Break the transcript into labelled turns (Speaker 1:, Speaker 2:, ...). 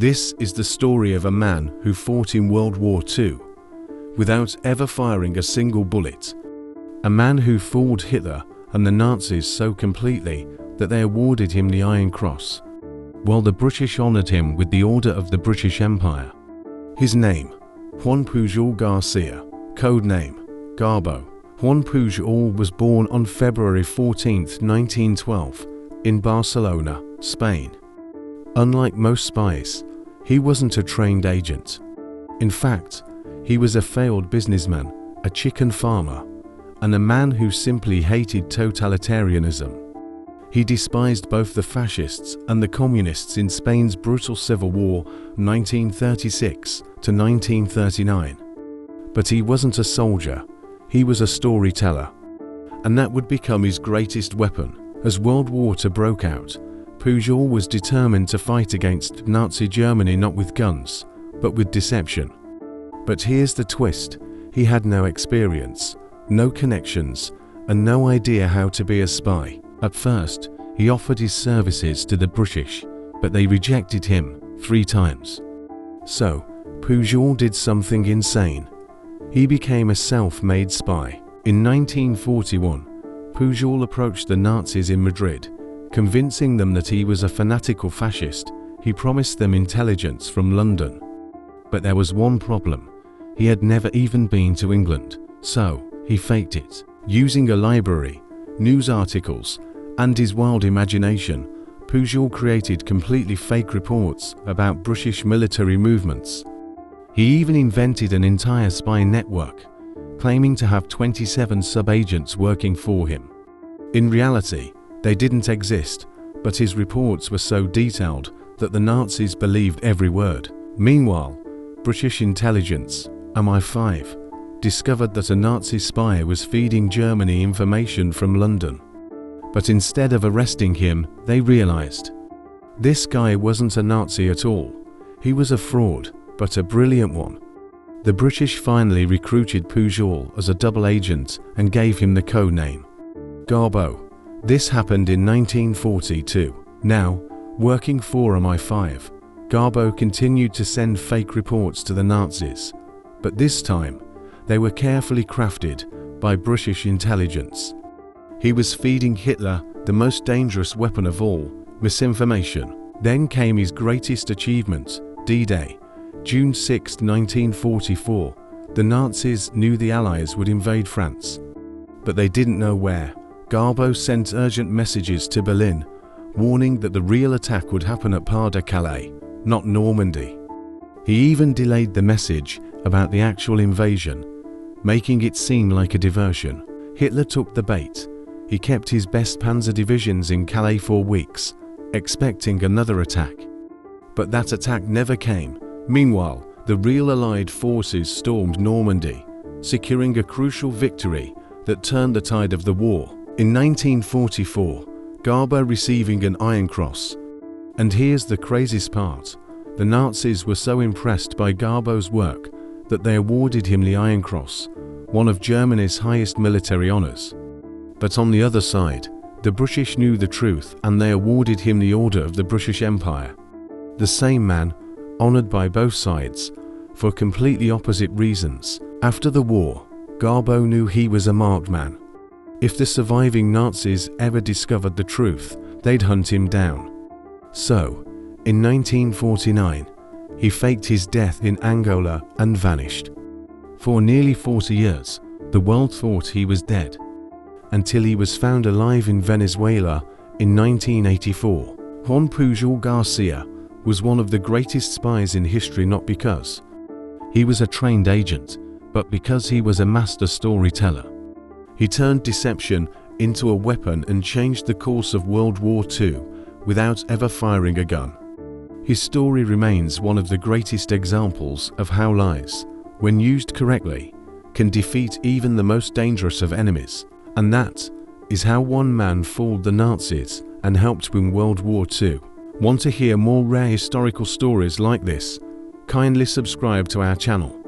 Speaker 1: This is the story of a man who fought in World War II without ever firing a single bullet. A man who fooled Hitler and the Nazis so completely that they awarded him the Iron Cross, while the British honored him with the Order of the British Empire. His name, Juan Pujol Garcia, code name, Garbo. Juan Pujol was born on February 14, 1912, in Barcelona, Spain. Unlike most spies, he wasn't a trained agent. In fact, he was a failed businessman, a chicken farmer, and a man who simply hated totalitarianism. He despised both the fascists and the communists in Spain's brutal civil war 1936 to 1939. But he wasn't a soldier, he was a storyteller. And that would become his greatest weapon. As World War II broke out, Pujol was determined to fight against Nazi Germany not with guns, but with deception. But here's the twist: he had no experience, no connections, and no idea how to be a spy. At first, he offered his services to the British, but they rejected him 3 times. So, Pujol did something insane. He became a self-made spy. In 1941, Pujol approached the Nazis in Madrid, convincing them that he was a fanatical fascist. He promised them intelligence from London. But there was one problem: he had never even been to England, so he faked it. Using a library, news articles, and his wild imagination, Pujol created completely fake reports about British military movements. He even invented an entire spy network, claiming to have 27 sub-agents working for him. In reality, they didn't exist, but his reports were so detailed that the Nazis believed every word. Meanwhile, British intelligence, MI5, discovered that a Nazi spy was feeding Germany information from London. But instead of arresting him, they realized this guy wasn't a Nazi at all. He was a fraud, but a brilliant one. The British finally recruited Pujol as a double agent and gave him the code name, Garbo. This happened in 1942. Now, working for MI5, Garbo continued to send fake reports to the Nazis, but this time, they were carefully crafted by British intelligence. He was feeding Hitler the most dangerous weapon of all, misinformation. Then came his greatest achievement, D-Day, June 6, 1944. The Nazis knew the Allies would invade France, but they didn't know where. Garbo sent urgent messages to Berlin, warning that the real attack would happen at Pas-de-Calais, not Normandy. He even delayed the message about the actual invasion, making it seem like a diversion. Hitler took the bait. He kept his best panzer divisions in Calais for weeks, expecting another attack. But that attack never came. Meanwhile, the real Allied forces stormed Normandy, securing a crucial victory that turned the tide of the war. In 1944, Garbo receiving an Iron Cross. And here's the craziest part: the Nazis were so impressed by Garbo's work that they awarded him the Iron Cross, one of Germany's highest military honors. But on the other side, the British knew the truth and they awarded him the Order of the British Empire. The same man, honored by both sides, for completely opposite reasons. After the war, Garbo knew he was a marked man. If the surviving Nazis ever discovered the truth, they'd hunt him down. So, in 1949, he faked his death in Angola and vanished. For nearly 40 years, the world thought he was dead, until he was found alive in Venezuela in 1984. Juan Pujol Garcia was one of the greatest spies in history, not because he was a trained agent, but because he was a master storyteller. He turned deception into a weapon and changed the course of World War II without ever firing a gun. His story remains one of the greatest examples of how lies, when used correctly, can defeat even the most dangerous of enemies. And that is how one man fooled the Nazis and helped win World War II. Want to hear more rare historical stories like this? Kindly subscribe to our channel.